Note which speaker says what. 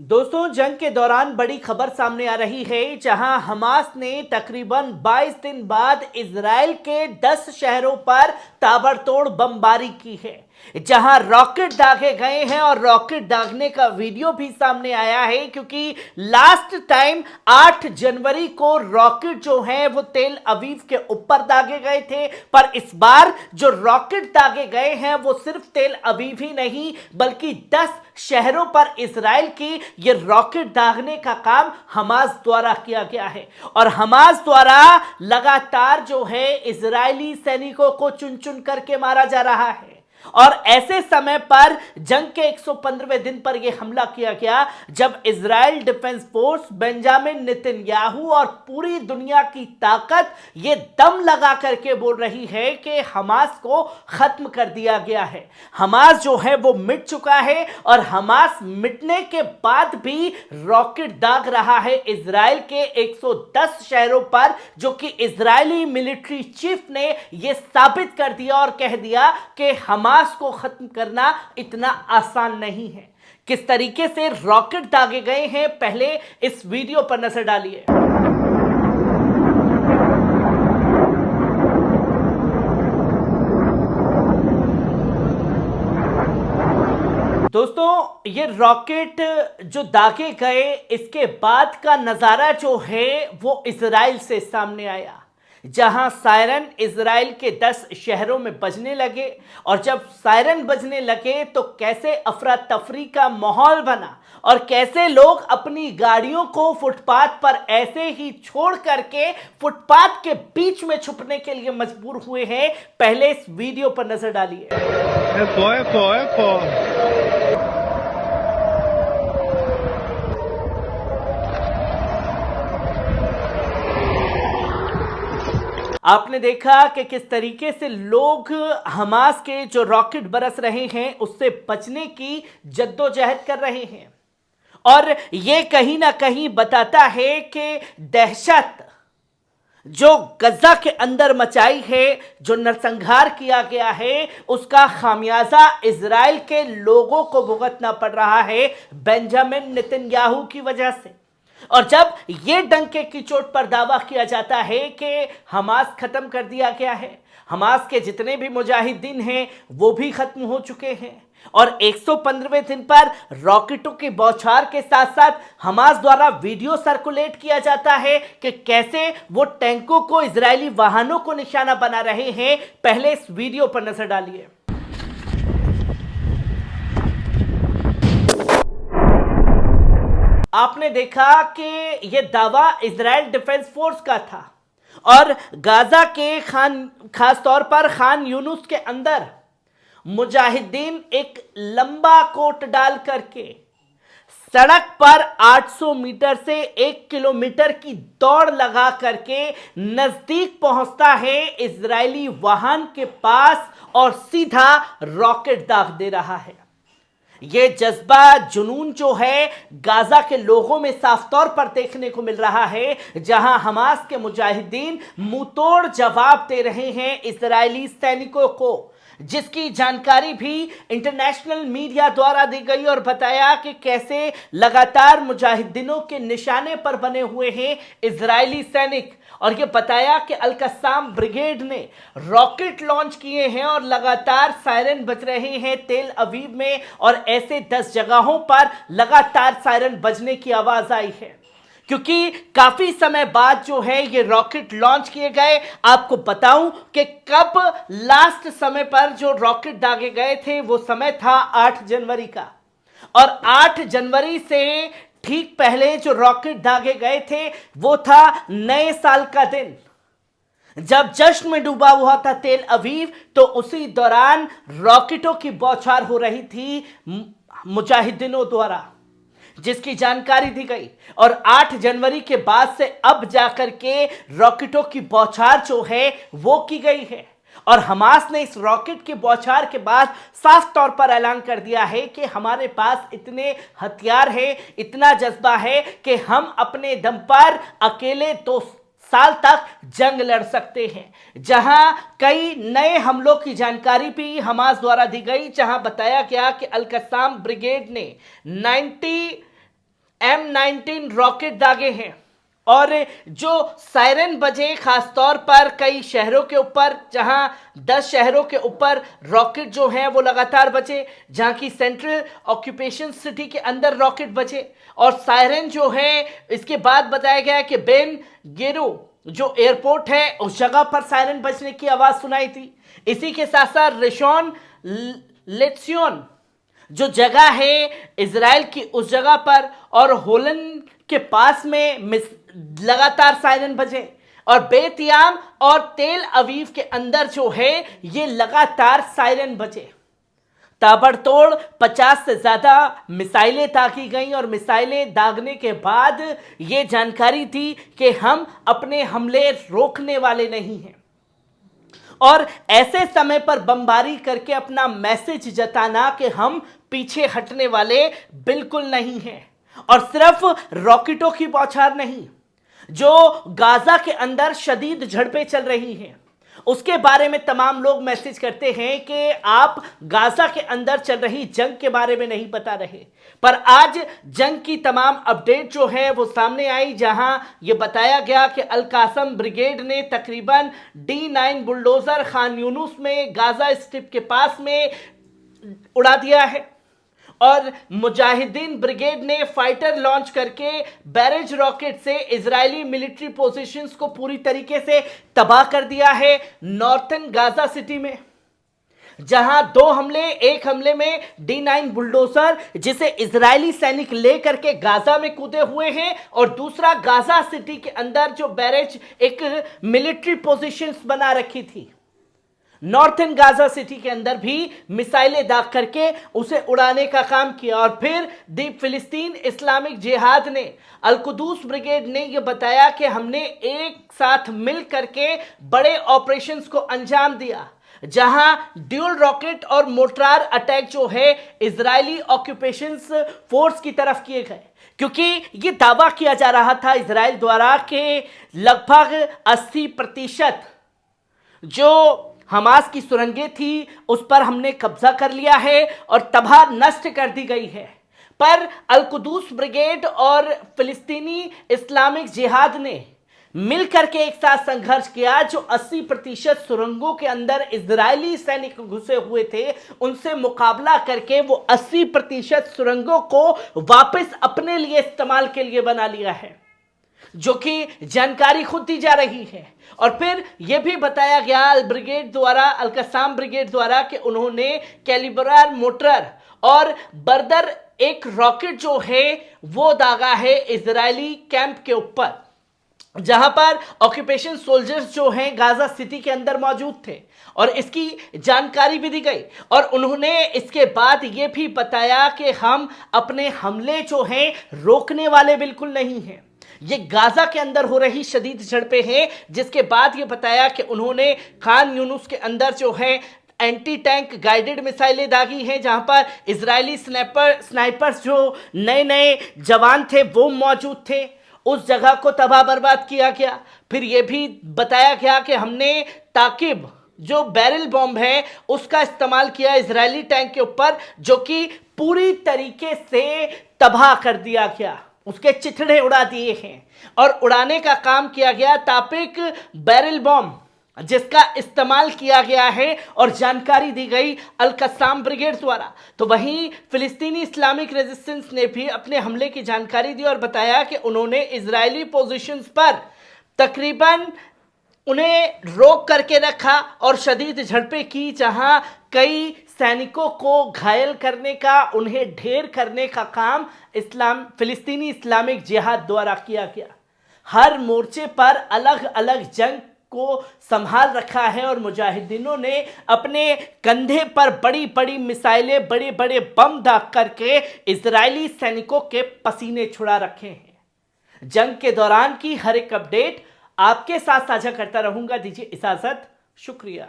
Speaker 1: दोस्तों, जंग के दौरान बड़ी खबर सामने आ रही है, जहां हमास ने तकरीबन 22 दिन बाद इजराइल के 10 शहरों पर ताबड़तोड़ बमबारी की है, जहां रॉकेट दागे गए हैं और रॉकेट दागने का वीडियो भी सामने आया है। क्योंकि लास्ट टाइम 8 जनवरी को रॉकेट जो है वो तेल अवीव के ऊपर दागे गए थे, पर इस बार जो रॉकेट दागे गए हैं वो सिर्फ तेल अवीव ही नहीं बल्कि 10 शहरों पर इजराइल की ये रॉकेट दागने का काम हमास द्वारा किया गया है। और हमास द्वारा लगातार जो है इजरायली सैनिकों को चुन चुन करके मारा जा रहा है। और ऐसे समय पर जंग के 115वें दिन पर यह हमला किया गया, जब Israel defence force Benjamin Netanyahu और पूरी दुनिया की ताकत ये दम लगा करके बोल रही है कि हमास को खत्म कर दिया गया है। हमास जो है वो मिट चुका है और हमास मिटने के बाद भी रॉकेट दाग रहा है इजराइल के 110 शहरों पर, जो कि इजरायली मिलिट्री चीफ ने यह साबित कर दिया और कह दिया कि हमास को खत्म करना इतना आसान नहीं है। किस तरीके से रॉकेट दागे गए हैं, पहले इस वीडियो पर नजर डालिए। दोस्तों, ये रॉकेट जो दागे गए इसके बाद का नजारा जो है वो इजराइल से सामने आया, जहां सायरन इजराइल के 10 शहरों में बजने लगे। और जब सायरन बजने लगे तो कैसे अफरा तफरी का माहौल बना और कैसे लोग अपनी गाड़ियों को फुटपाथ पर ऐसे ही छोड़ करके फुटपाथ के बीच में छुपने के लिए मजबूर हुए हैं, पहले इस वीडियो पर नजर डालिए। आपने देखा कि किस तरीके से लोग हमास के जो रॉकेट बरस रहे हैं उससे बचने की जद्दोजहद कर रहे हैं। और यह कहीं ना कहीं बताता है कि दहशत जो गजा के अंदर मचाई है, जो नरसंहार किया गया है, उसका खामियाजा इजराइल के लोगों को भुगतना पड़ रहा है बेंजामिन नेतन्याहू की वजह से। और जब यह डंके की चोट पर दावा किया जाता है कि हमास खत्म कर दिया गया है, हमास के जितने भी मुजाहिदीन हैं वो भी खत्म हो चुके हैं, और 115वें दिन पर रॉकेटों की बौछार के साथ साथ हमास द्वारा वीडियो सर्कुलेट किया जाता है कि कैसे वो टैंकों को, इजरायली वाहनों को निशाना बना रहे हैं, पहले इस वीडियो पर नजर डालिए। आपने देखा कि यह दावा इजराइल डिफेंस फोर्स का था और गाजा के खास तौर पर खान यूनुस के अंदर मुजाहिदीन एक लंबा कोट डाल करके सड़क पर 800 मीटर से 1 किलोमीटर की दौड़ लगा करके नजदीक पहुंचता है इजरायली वाहन के पास और सीधा रॉकेट दाग दे रहा है। यह जज्बा, जुनून जो है गाजा के लोगों में साफ तौर पर देखने को मिल रहा है, जहां हमास के मुजाहिदीन मुंहतोड़ जवाब दे रहे हैं इजरायली सैनिकों को, जिसकी जानकारी भी इंटरनेशनल मीडिया द्वारा दी गई और बताया कि कैसे लगातार मुजाहिदीनों के निशाने पर बने हुए हैं इजरायली सैनिक। और यह बताया कि अल-कस्साम ब्रिगेड ने रॉकेट लॉन्च किए हैं और लगातार सायरन बज रहे हैं तेल अवीव में, और ऐसे 10 जगहों पर लगातार सायरन बजने की आवाज आई है। क्योंकि काफी समय बाद जो है ये रॉकेट लॉन्च किए गए। आपको बताऊं कि कब लास्ट समय पर जो रॉकेट दागे गए थे वो समय था 8 जनवरी का, और 8 जनवरी से ठीक पहले जो रॉकेट दागे गए थे वो था नए साल का दिन, जब जश्न में डूबा हुआ था तेल अवीव। तो उसी दौरान रॉकेटों की बौछार हो रही थी मुजाहिदीनों द्वारा, जिसकी जानकारी दी गई। और 8 जनवरी के बाद से अब जाकर के रॉकेटों की बौछार जो है वो की गई है। और हमास ने इस रॉकेट की बौछार के बाद साफ तौर पर ऐलान कर दिया है कि हमारे पास इतने हथियार हैं, इतना जज्बा है कि हम अपने दम पर अकेले 2 साल तक जंग लड़ सकते हैं। जहां कई नए हमलों की जानकारी भी हमास द्वारा दी गई, जहां बताया गया कि अल-कस्साम ब्रिगेड ने M19 रॉकेट दागे हैं और जो सायरन बजे खासतौर पर कई शहरों के ऊपर, जहां 10 शहरों के ऊपर रॉकेट जो हैं वो लगातार बजे, जहां की सेंट्रल ऑक्यूपेशन सिटी के अंदर रॉकेट बजे और सायरन जो है, इसके बाद बताया गया कि बेन गेरो जो एयरपोर्ट है उस जगह पर सायरन बजने की आवाज सुनाई थी। इसी के साथ साथ रिशॉन लेट्सियन जो जगह है इजराइल की, उस जगह पर और होलन के पास में लगातार सायरन बजे और बेतियाम और तेल अवीव के अंदर जो है ये लगातार सायरन बजे। ताबड़तोड़ 50 से ज्यादा मिसाइलें दागी गई और मिसाइलें दागने के बाद ये जानकारी थी कि हम अपने हमले रोकने वाले नहीं हैं और ऐसे समय पर बमबारी करके अपना मैसेज जताना कि हम पीछे हटने वाले बिल्कुल नहीं हैं। और सिर्फ रॉकेटों की बौछार नहीं, जो गाजा के अंदर शदीद झड़पें चल रही हैं उसके बारे में तमाम लोग मैसेज करते हैं कि आप गाजा के अंदर चल रही जंग के बारे में नहीं बता रहे, पर आज जंग की तमाम अपडेट जो है वो सामने आई, जहां ये बताया गया कि अल कासम ब्रिगेड ने तकरीबन D9 बुलडोजर खान यूनुस में गाजा स्ट्रिप के पास में उड़ा दिया है और मुजाहिदीन ब्रिगेड ने फाइटर लॉन्च करके बैरेज रॉकेट से इजरायली मिलिट्री पोजीशंस को पूरी तरीके से तबाह कर दिया है। नॉर्थन गाजा सिटी में जहां 2 हमले, एक हमले में D9 बुलडोजर जिसे इजरायली सैनिक लेकर के गाजा में कूदे हुए हैं और दूसरा गाजा सिटी के अंदर जो बैरेज एक मिलिट्री पोजीशंस बना रखी थी, नॉर्थन गाजा सिटी के अंदर भी मिसाइलें दाग करके उसे उड़ाने का काम किया। और फिर दी फिलिस्तीन इस्लामिक जिहाद ने, अल कुदूस ब्रिगेड ने यह बताया कि हमने एक साथ मिल करके बड़े ऑपरेशंस को अंजाम दिया, जहां ड्यूल रॉकेट और मोर्टार अटैक जो है इजरायली ऑक्यूपेशंस फोर्स की तरफ किए गए, क्योंकि यह दावा किया जा रहा था इजराइल द्वारा कि लगभग 80% जो हमास की सुरंगें थी उस पर हमने कब्जा कर लिया है और तबाह नष्ट कर दी गई है। पर अल कुदूस ब्रिगेड और फिलिस्तीनी इस्लामिक जिहाद ने मिलकर के एक साथ संघर्ष किया। जो 80% सुरंगों के अंदर इजरायली सैनिक घुसे हुए थे उनसे मुकाबला करके वो 80% सुरंगों को वापस अपने लिए इस्तेमाल के लिए बना लिया है, जो कि जानकारी खुद दी जा रही है। और फिर यह भी बताया गया अल ब्रिगेड द्वारा, अल कसाम ब्रिगेड द्वारा, कि उन्होंने कैलिबरार मोटर और बर्दर एक रॉकेट जो है वो दागा है इजरायली कैंप के ऊपर, जहां पर ऑक्यूपेशन सोल्जर्स जो हैं गाजा सिटी के अंदर मौजूद थे और इसकी जानकारी भी दी गई। और उन्होंने इसके बाद यह भी बताया कि हम अपने हमले जो हैं रोकने वाले बिल्कुल नहीं हैं। ये गाजा के अंदर हो रही शदीद झड़पें हैं, जिसके बाद ये बताया कि उन्होंने खान यूनुस के अंदर जो है एंटी टैंक गाइडेड मिसाइलें दागी हैं, जहां पर इजरायली स्नाइपर्स जो नए जवान थे वो मौजूद थे, उस जगह को तबाह बर्बाद किया गया। फिर यह भी बताया गया कि हमने ताकिब जो बैरल बॉम्ब है उसका इस्तेमाल किया इजरायली टैंक के ऊपर, जो कि पूरी तरीके से तबाह कर दिया गया, उसके चिथड़े उड़ा दिए हैं और उड़ाने का काम किया गया तापिक बैरल बॉम्ब जिसका इस्तेमाल किया गया है और जानकारी दी गई अल कसाम ब्रिगेड द्वारा। तो वहीं फिलिस्तीनी इस्लामिक रेजिस्टेंस ने भी अपने हमले की जानकारी दी और बताया कि उन्होंने इजरायली पोजीशंस पर तकरीबन उन्हें रोक करके रखा और शदीद झड़पें की, जहां कई सैनिकों को घायल करने का, उन्हें ढेर करने का काम फिलिस्तीनी इस्लामिक जिहाद द्वारा किया गया। हर मोर्चे पर अलग अलग जंग को संभाल रखा है और मुजाहिदीनों ने अपने कंधे पर बड़ी बड़ी मिसाइलें, बड़े बड़े बम दाग करके इजरायली सैनिकों के पसीने छुड़ा रखे हैं। जंग के दौरान की हर एक अपडेट आपके साथ साझा करता रहूंगा। दीजिए इजाजत, शुक्रिया।